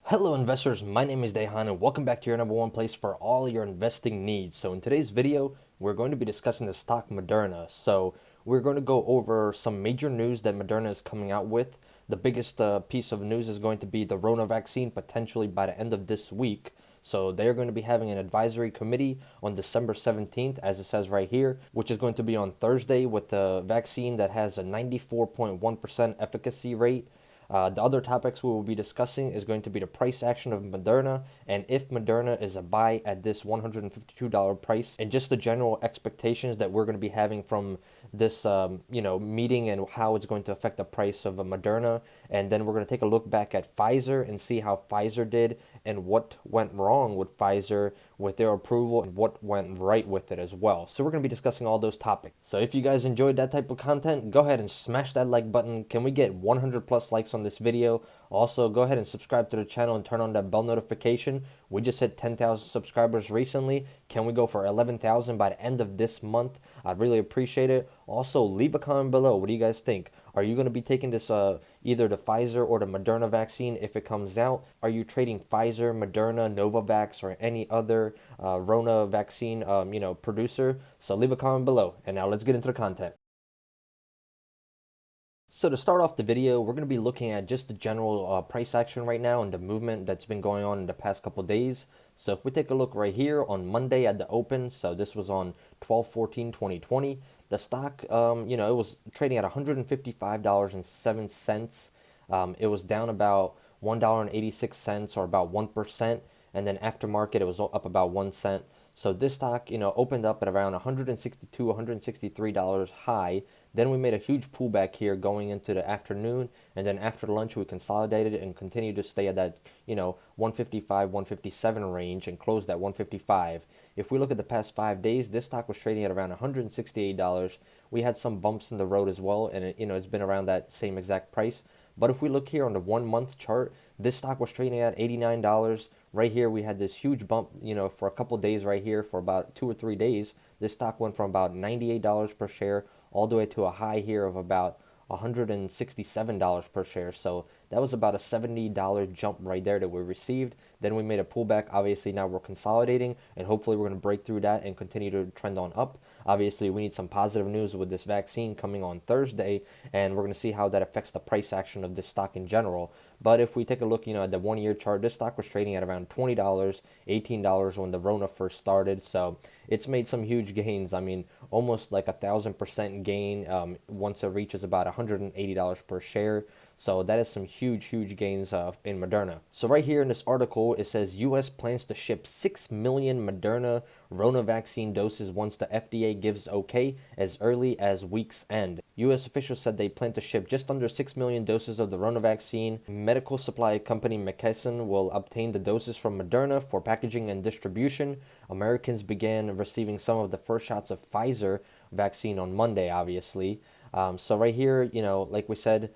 Hello investors, my name is Dehan and welcome back to your number one place for all your investing needs. So in today's video, we're going to be discussing the stock Moderna. So we're going to go over some major news that Moderna is coming out with. The biggest piece of news is going to be the MRNA vaccine potentially by the end of this week. So they're going to be having an advisory committee on December 17th, as it says right here, which is going to be on Thursday with the vaccine that has a 94.1% efficacy rate. The other topics we will be discussing is going to be the price action of Moderna and if Moderna is a buy at this $152 price and just the general expectations that we're going to be having from this meeting and how it's going to affect the price of Moderna. And then we're going to take a look back at Pfizer and see how Pfizer did and what went wrong with Pfizer with their approval and what went right with it as well. So we're going to be discussing all those topics. So if you guys enjoyed that type of content, go ahead and smash that like button. Can we get 100 plus likes on this video? Also, go ahead and subscribe to the channel and turn on that bell notification. We just hit 10,000 subscribers recently. Can we go for 11,000 by the end of this month? I'd really appreciate it. Also, leave a comment below. What do you guys think? Are you going to be taking this either the Pfizer or the Moderna vaccine if it comes out? Are you trading Pfizer, Moderna, Novavax, or any other Rona vaccine producer? So leave a comment below. And now let's get into the content. So to start off the video, we're going to be looking at just the general price action right now and the movement that's been going on in the past couple days. So if we take a look right here on Monday at the open, so this was on 12/14/2020, the stock, it was trading at $155.07. It was down about $1.86 or about 1%. And then after market, it was up about 1 cent. So this stock, opened up at around $162, $163 high. Then we made a huge pullback here going into the afternoon. And then after lunch, we consolidated and continued to stay at that, 155, 157 range and closed at 155. If we look at the past 5 days, this stock was trading at around $168. We had some bumps in the road as well. And it's been around that same exact price. But if we look here on the 1 month chart, this stock was trading at $89. Right here, we had this huge bump, for a couple days right here for about 2 or 3 days. This stock went from about $98 per share all the way to a high here of about $167 per share. So that was about a $70 jump right there that we received. Then we made a pullback. Obviously, now we're consolidating, and hopefully we're going to break through that and continue to trend on up. Obviously, we need some positive news with this vaccine coming on Thursday, and we're going to see how that affects the price action of this stock in general. But if we take a look, at the 1 year chart, this stock was trading at around $20, $18 when the Rona first started. So it's made some huge gains. I mean, almost like 1,000% gain once it reaches about $180 per share. So that is some huge gains in Moderna. So right here in this article, it says U.S. plans to ship 6 million Moderna Rona vaccine doses once the FDA gives okay as early as week's end. U.S. officials said they plan to ship just under 6 million doses of the Rona vaccine. Medical supply company McKesson will obtain the doses from Moderna for packaging and distribution. Americans began receiving some of the first shots of Pfizer vaccine on Monday, obviously. So right here, like we said,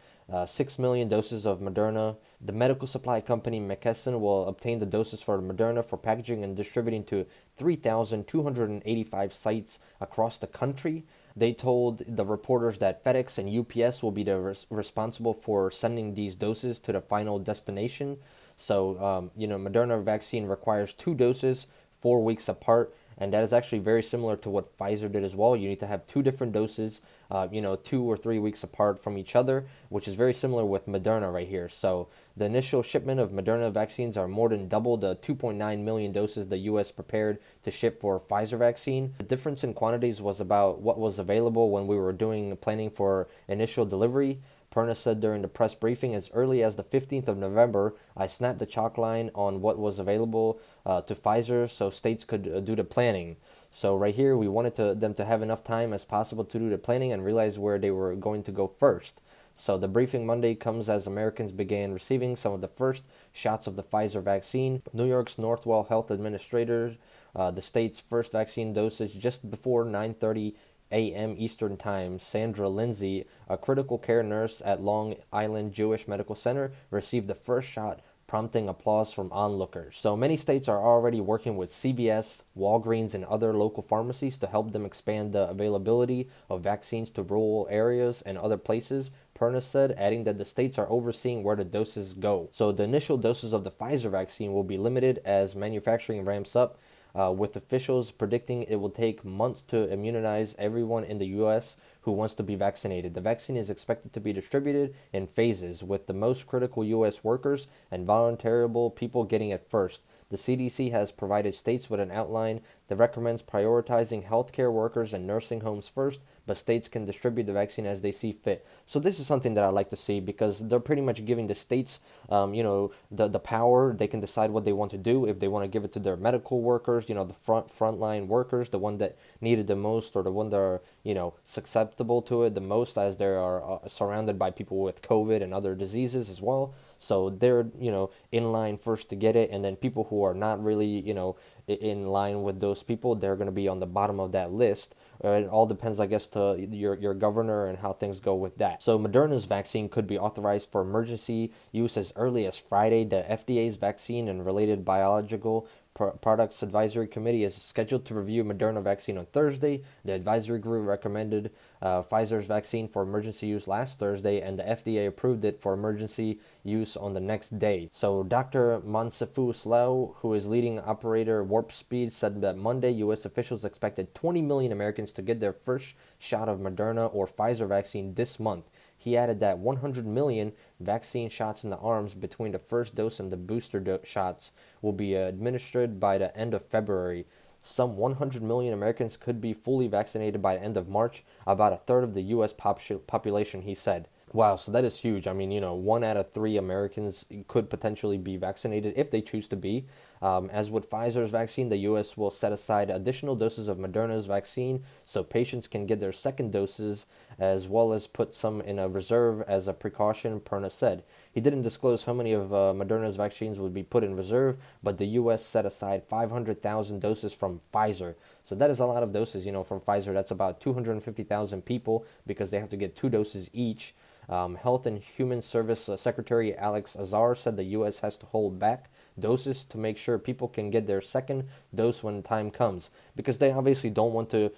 6 million doses of Moderna. The medical supply company McKesson will obtain the doses for Moderna for packaging and distributing to 3,285 sites across the country. They told the reporters that FedEx and UPS will be responsible for sending these doses to the final destination. So, Moderna vaccine requires 2 doses 4 weeks apart. And that is actually very similar to what Pfizer did as well. You need to have 2 different doses, 2 or 3 weeks apart from each other, which is very similar with Moderna right here. So the initial shipment of Moderna vaccines are more than double the 2.9 million doses the U.S. prepared to ship for Pfizer vaccine. The difference in quantities was about what was available when we were doing planning for initial delivery. Perna said during the press briefing, as early as the 15th of November, I snapped the chalk line on what was available to Pfizer so states could do the planning. So right here, we wanted them to have enough time as possible to do the planning and realize where they were going to go first. So the briefing Monday comes as Americans began receiving some of the first shots of the Pfizer vaccine. New York's Northwell Health Administrator, the state's first vaccine dosage just before 9:30 a.m. Eastern Time, Sandra Lindsay, a critical care nurse at Long Island Jewish Medical Center, received the first shot, prompting applause from onlookers. So many states are already working with CVS, Walgreens, and other local pharmacies to help them expand the availability of vaccines to rural areas and other places. Perna said, adding that the states are overseeing where the doses go. So the initial doses of the Pfizer vaccine will be limited as manufacturing ramps up, with officials predicting it will take months to immunize everyone in the U.S. who wants to be vaccinated. The vaccine is expected to be distributed in phases, with the most critical U.S. workers and vulnerable people getting it first. The CDC has provided states with an outline that recommends prioritizing healthcare workers and nursing homes first, but states can distribute the vaccine as they see fit. So this is something that I like to see, because they're pretty much giving the states, the power. They can decide what they want to do. If they want to give it to their medical workers, the frontline workers, the one that need it the most, or the one that are susceptible to it the most, as they are surrounded by people with COVID and other diseases as well. So they're in line first to get it, and then people who are not really in line with those people, they're going to be on the bottom of that list. It all depends, I guess, to your governor and how things go with that. So Moderna's vaccine could be authorized for emergency use as early as Friday. The FDA's vaccine and related biological Products Advisory Committee is scheduled to review Moderna vaccine on Thursday. The advisory group recommended Pfizer's vaccine for emergency use last Thursday, and the FDA approved it for emergency use on the next day. So Dr. Mansefu Slough, who is leading operator Warp Speed, said that Monday U.S. officials expected 20 million Americans to get their first shot of Moderna or Pfizer vaccine this month. He added that 100 million vaccine shots in the arms between the first dose and the booster shots will be administered by the end of February. Some 100 million Americans could be fully vaccinated by the end of March, about a third of the U.S. population, he said. Wow, so that is huge. I mean, 1 out of 3 Americans could potentially be vaccinated if they choose to be. As with Pfizer's vaccine, the U.S. will set aside additional doses of Moderna's vaccine so patients can get their second doses, as well as put some in a reserve as a precaution, Perna said. He didn't disclose how many of Moderna's vaccines would be put in reserve, but the U.S. set aside 500,000 doses from Pfizer. So that is a lot of doses, from Pfizer. That's about 250,000 people, because they have to get 2 doses each. Health and Human Service Secretary Alex Azar said the U.S. has to hold back doses to make sure people can get their second dose when time comes, because they obviously don't want to,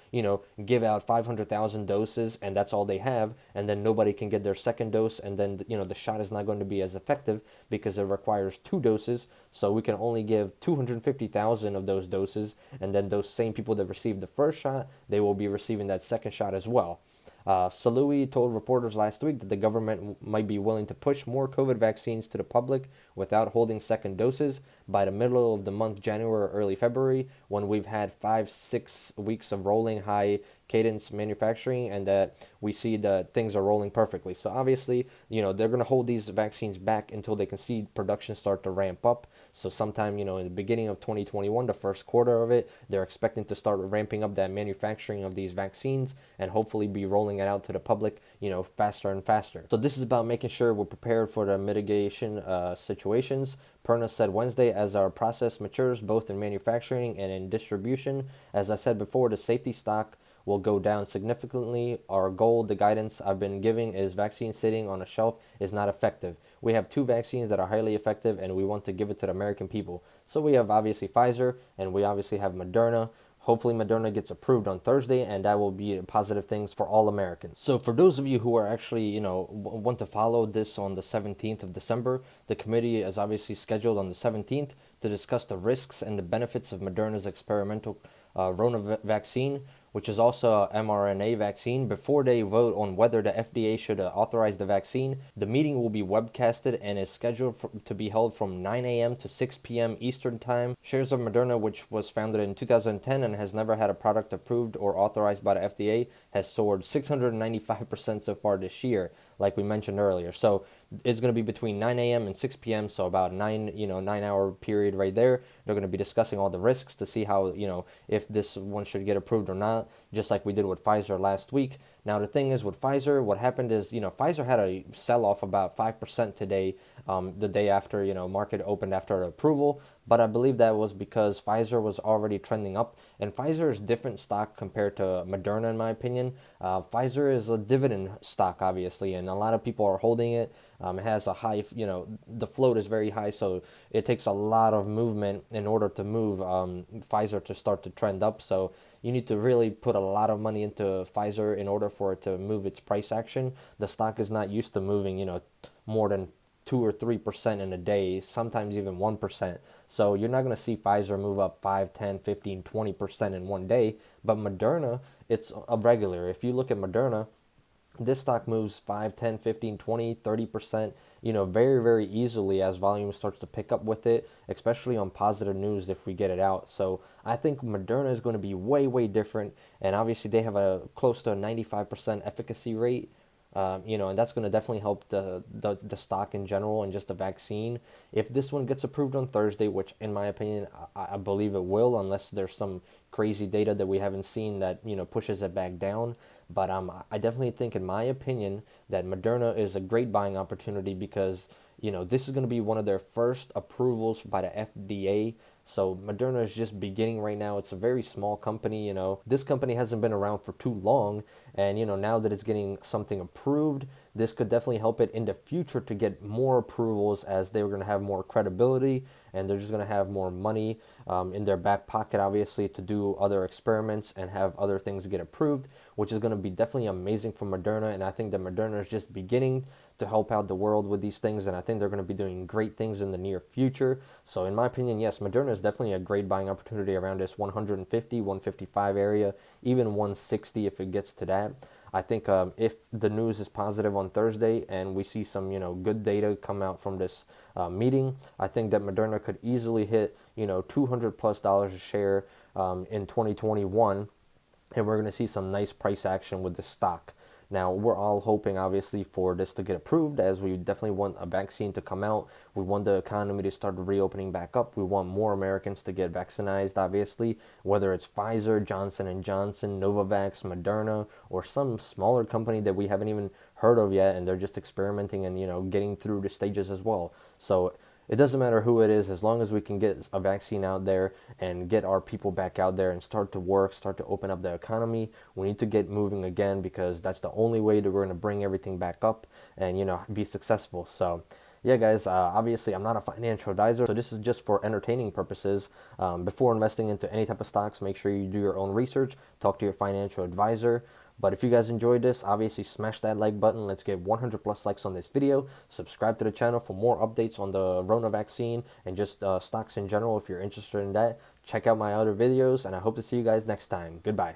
give out 500,000 doses and that's all they have, and then nobody can get their second dose, and then, the shot is not going to be as effective because it requires 2 doses. So we can only give 250,000 of those doses, and then those same people that received the first shot, they will be receiving that second shot as well. Salui told reporters last week that the government might be willing to push more COVID vaccines to the public without holding second doses by the middle of the month, January or early February, when we've had 5-6 weeks of rolling high cadence manufacturing, and that we see that things are rolling perfectly. So obviously, they're going to hold these vaccines back until they can see production start to ramp up. So sometime, in the beginning of 2021, the first quarter of it, they're expecting to start ramping up that manufacturing of these vaccines and hopefully be rolling it out to the public, faster and faster. So this is about making sure we're prepared for the mitigation situations. Perna said Wednesday, as our process matures both in manufacturing and in distribution, as I said before, the safety stock will go down significantly. Our goal, the guidance I've been giving, is vaccine sitting on a shelf is not effective. We have 2 vaccines that are highly effective, and we want to give it to the American people. So we have obviously Pfizer, and we obviously have Moderna. Hopefully Moderna gets approved on Thursday, and that will be positive things for all Americans. So for those of you who are actually, want to follow this on the 17th of December, the committee is obviously scheduled on the 17th to discuss the risks and the benefits of Moderna's experimental Rona vaccine, which is also a mRNA vaccine, before they vote on whether the FDA should authorize the vaccine. The meeting will be webcasted and is scheduled to be held from 9 a.m. to 6 p.m. Eastern Time. Shares of Moderna, which was founded in 2010 and has never had a product approved or authorized by the FDA, has soared 695% so far this year, like we mentioned earlier. So it's going to be between 9 a.m. and 6 p.m. So about 9-hour period right there. They're going to be discussing all the risks to see how, if this one should get approved or not, just like we did with Pfizer last week. Now, the thing is with Pfizer, what happened is, Pfizer had a sell-off about 5% today, the day after, market opened after approval. But I believe that was because Pfizer was already trending up. And Pfizer is different stock compared to Moderna, in my opinion. Pfizer is a dividend stock, obviously, and a lot of people are holding it. It has a high, the float is very high, so it takes a lot of movement in order to move Pfizer to start to trend up. So you need to really put a lot of money into Pfizer in order for it to move its price action. The stock is not used to moving, more than 2 or 3% in a day, sometimes even 1%. So you're not going to see Pfizer move up 5, 10, 15, 20% in one day. But Moderna, it's a regular. If you look at Moderna, this stock moves 5, 10, 15, 20, 30%, very, very easily as volume starts to pick up with it, especially on positive news if we get it out. So I think Moderna is going to be way, way different. And obviously they have a close to a 95% efficacy rate. And that's going to definitely help the stock in general and just the vaccine. If this one gets approved on Thursday, which in my opinion, I believe it will, unless there's some crazy data that we haven't seen that, pushes it back down. But I definitely think, in my opinion, that Moderna is a great buying opportunity because, this is going to be one of their first approvals by the FDA. So Moderna is just beginning right now. It's a very small company, This company hasn't been around for too long. And, now that it's getting something approved, this could definitely help it in the future to get more approvals as they're going to have more credibility and they're just going to have more money in their back pocket, obviously, to do other experiments and have other things get approved, which is going to be definitely amazing for Moderna. And I think that Moderna is just beginning to help out the world with these things, and I think they're going to be doing great things in the near future. So in my opinion, yes, Moderna is definitely a great buying opportunity around this 150, 155 area, even 160 if it gets to that. I think if the news is positive on Thursday and we see some, good data come out from this meeting, I think that Moderna could easily hit, $200+ a share in 2021, and we're going to see some nice price action with the stock. Now, we're all hoping, obviously, for this to get approved, as we definitely want a vaccine to come out. We want the economy to start reopening back up. We want more Americans to get vaccinated, obviously, whether it's Pfizer, Johnson & Johnson, Novavax, Moderna, or some smaller company that we haven't even heard of yet, and they're just experimenting and, getting through the stages as well. So it doesn't matter who it is, as long as we can get a vaccine out there and get our people back out there and start to work, start to open up the economy. We need to get moving again because that's the only way that we're going to bring everything back up and, be successful. So yeah, guys, obviously I'm not a financial advisor, so this is just for entertaining purposes. Before investing into any type of stocks, make sure you do your own research, talk to your financial advisor. But if you guys enjoyed this, obviously smash that like button. Let's get 100+ likes on this video. Subscribe to the channel for more updates on the Rona vaccine and just stocks in general if you're interested in that. Check out my other videos, and I hope to see you guys next time. Goodbye.